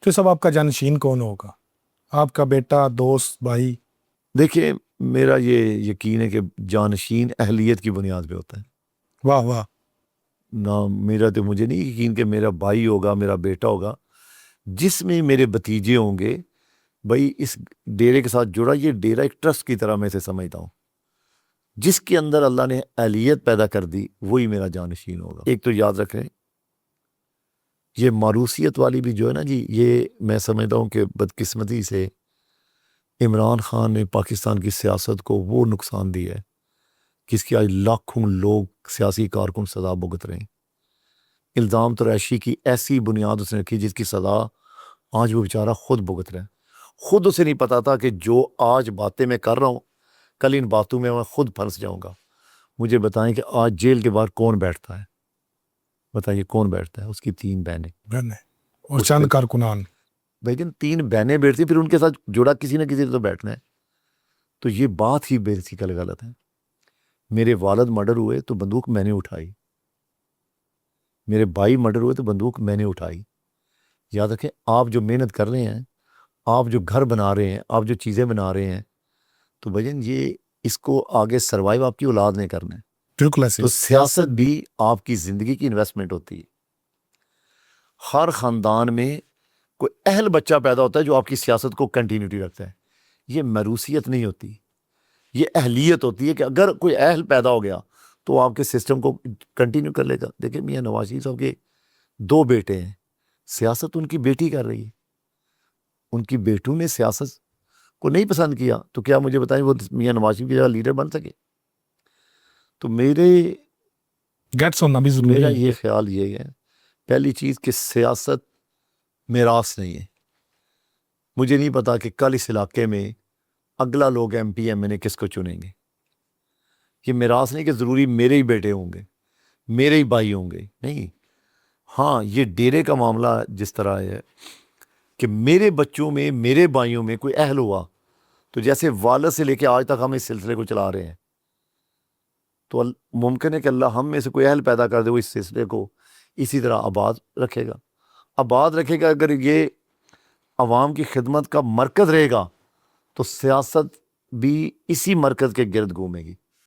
تو سب آپ کا جانشین کون ہوگا؟ آپ کا بیٹا، دوست، بھائی؟ دیکھیں میرا یہ یقین ہے کہ جانشین اہلیت کی بنیاد پہ ہوتا ہے. واہ واہ. نہ میرا تو مجھے نہیں یقین کہ میرا بھائی ہوگا، میرا بیٹا ہوگا، جس میں میرے بھتیجے ہوں گے. بھائی اس ڈیرے کے ساتھ جڑا، یہ ڈیرہ ایک ٹرسٹ کی طرح میں اسے سمجھتا ہوں. جس کے اندر اللہ نے اہلیت پیدا کر دی وہی میرا جانشین ہوگا. ایک تو یاد رکھیں یہ ماروثیت والی بھی جو ہے نا جی، یہ میں سمجھتا ہوں کہ بدقسمتی سے عمران خان نے پاکستان کی سیاست کو وہ نقصان دیا ہے کہ اس کی آج لاکھوں لوگ سیاسی کارکن سزا بھگت رہے ہیں. الزام تراشی کی ایسی بنیاد اس نے رکھی جس کی سزا آج وہ بیچارہ خود بھگت رہے ہیں. خود اسے نہیں پتا تھا کہ جو آج باتیں میں کر رہا ہوں کل ان باتوں میں خود پھنس جاؤں گا. مجھے بتائیں کہ آج جیل کے باہر کون بیٹھتا ہے؟ بتائیے کون بیٹھتا ہے؟ اس کی 3 بہنیں اور چند کارکنان. بھائی جن 3 بہنیں بیٹھتی پھر ان کے ساتھ جڑا کسی نہ کسی تو بیٹھنا ہے. تو یہ بات ہی بیسیکل غلط ہے. میرے والد مرڈر ہوئے تو بندوق میں نے اٹھائی، میرے بھائی مرڈر ہوئے تو بندوق میں نے اٹھائی. یاد رکھیں آپ جو محنت کر رہے ہیں، آپ جو گھر بنا رہے ہیں، آپ جو چیزیں بنا رہے ہیں، تو بھجن یہ اس کو آگے سروائیو آپ کی اولاد نے کرنا ہے. بالکل ایسے. تو سیاست بھی آپ کی زندگی کی انویسٹمنٹ ہوتی ہے. ہر خاندان میں کوئی اہل بچہ پیدا ہوتا ہے جو آپ کی سیاست کو کنٹینیوٹی رکھتا ہے. یہ موروثیت نہیں ہوتی، یہ اہلیت ہوتی ہے کہ اگر کوئی اہل پیدا ہو گیا تو آپ کے سسٹم کو کنٹینیو کر لے گا. دیکھیں میاں نواز شریف صاحب کے 2 بیٹے ہیں، سیاست ان کی بیٹی کر رہی ہے. ان کی بیٹوں نے سیاست کو نہیں پسند کیا تو کیا مجھے بتائیں وہ میاں نواز شریف کی جگہ لیڈر بن سکے؟ تو گیٹس ہونا بھی ضروری میرا ہے. یہ خیال یہ ہے پہلی چیز کہ سیاست میراث نہیں ہے. مجھے نہیں پتا کہ کل اس علاقے میں اگلا لوگ ایم پی ایم این اے کس کو چنیں گے. یہ میراث نہیں کہ ضروری میرے ہی بیٹے ہوں گے، میرے ہی بھائی ہوں گے، نہیں. ہاں یہ ڈیرے کا معاملہ جس طرح ہے کہ میرے بچوں میں، میرے بھائیوں میں کوئی اہل ہوا تو جیسے والد سے لے کے آج تک ہم اس سلسلے کو چلا رہے ہیں، تو ممکن ہے کہ اللہ ہم میں سے کوئی اہل پیدا کر دے وہ اس سلسلے کو اسی طرح آباد رکھے گا. آباد رکھے گا. اگر یہ عوام کی خدمت کا مرکز رہے گا تو سیاست بھی اسی مرکز کے گرد گھومے گی.